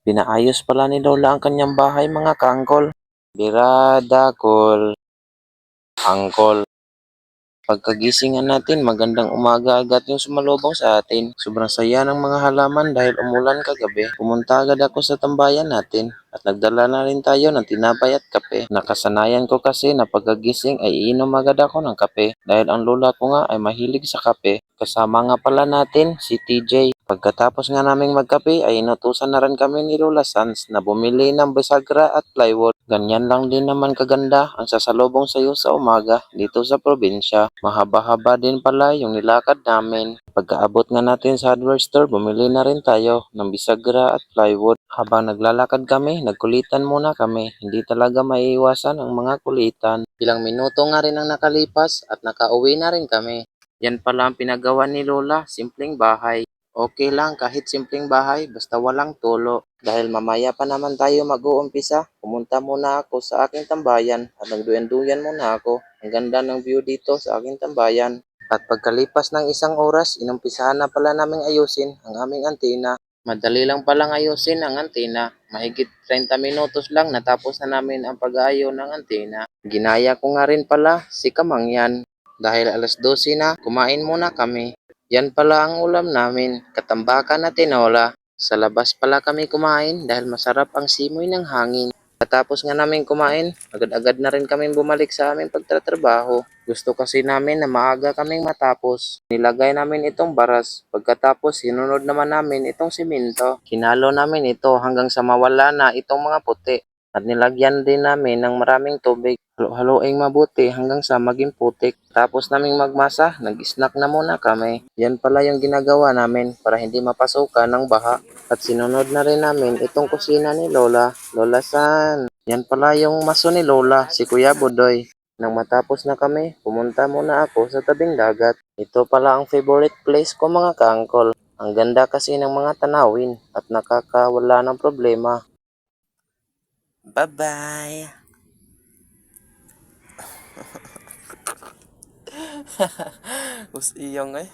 Pinaayos pala ni Lola ang kanyang bahay mga kaangkol. Birada call, angkol. Pagkagisingan natin, magandang umaga agad yung sumalubong sa atin. Sobrang saya ng mga halaman dahil umulan kagabi. Pumunta agad ako sa tambayan natin at nagdala na rin tayo ng tinapay at kape. Nakasanayan ko kasi na pagkagising ay iinom agad ako ng kape dahil ang lola ko nga ay mahilig sa kape. Kasama nga pala natin si TJ. Pagkatapos nga naming magkape ay inutusan na rin kami ni Lola Sans na bumili ng bisagra at plywood. Ganyan lang din naman kaganda ang sasalubong sa iyo sa umaga dito sa probinsya. Mahaba-haba din pala yung nilakad namin. Pagkaabot nga natin sa hardware store, bumili na rin tayo ng bisagra at plywood. Habang naglalakad kami, nagkulitan muna kami. Hindi talaga maiiwasan ang mga kulitan. Ilang minuto nga rin ang nakalipas at nakauwi na rin kami. Yan pala ang pinagawa ni Lola, simpleng bahay. Okay lang kahit simpleng bahay basta walang tulo. Dahil mamaya pa naman tayo mag-uumpisa, pumunta muna ako sa aking tambayan at nagduyan-duyan muna ako. Ang ganda ng view dito sa aking tambayan. At pagkalipas ng isang oras, inumpisahan na pala naming ayusin ang aming antena. Madali lang palang ayusin ang antena. Mahigit 30 minutos lang natapos na namin ang pag-aayo ng antena. Ginaya ko nga rin pala si Kamangyan. Dahil alas 12 na, kumain muna kami. Yan pala ang ulam namin, katambakan na tinola. Sa labas pala kami kumain dahil masarap ang simoy ng hangin. Pagkatapos nga namin kumain, agad-agad na rin kami bumalik sa aming pagtatrabaho. Gusto kasi namin na maaga kaming matapos. Nilagay namin itong baras. Pagkatapos, sinunod naman namin itong simento. Kinalo namin ito hanggang sa mawala na itong mga puti. At nilagyan din namin ng maraming tubig. Halo-haloing mabuti hanggang sa maging putik. Tapos naming magmasa, nag-snack na muna kami. Yan pala yung ginagawa namin para hindi mapasukan ng baha. At sinunod na rin namin itong kusina ni Lola. Lola San. Yan pala yung maso ni Lola, si Kuya Budoy. Nang matapos na kami, pumunta muna ako sa tabing dagat. Ito pala ang favorite place ko mga kaangkol. Ang ganda kasi ng mga tanawin at nakakawala ng problema. Bye-bye! Us iyong eh.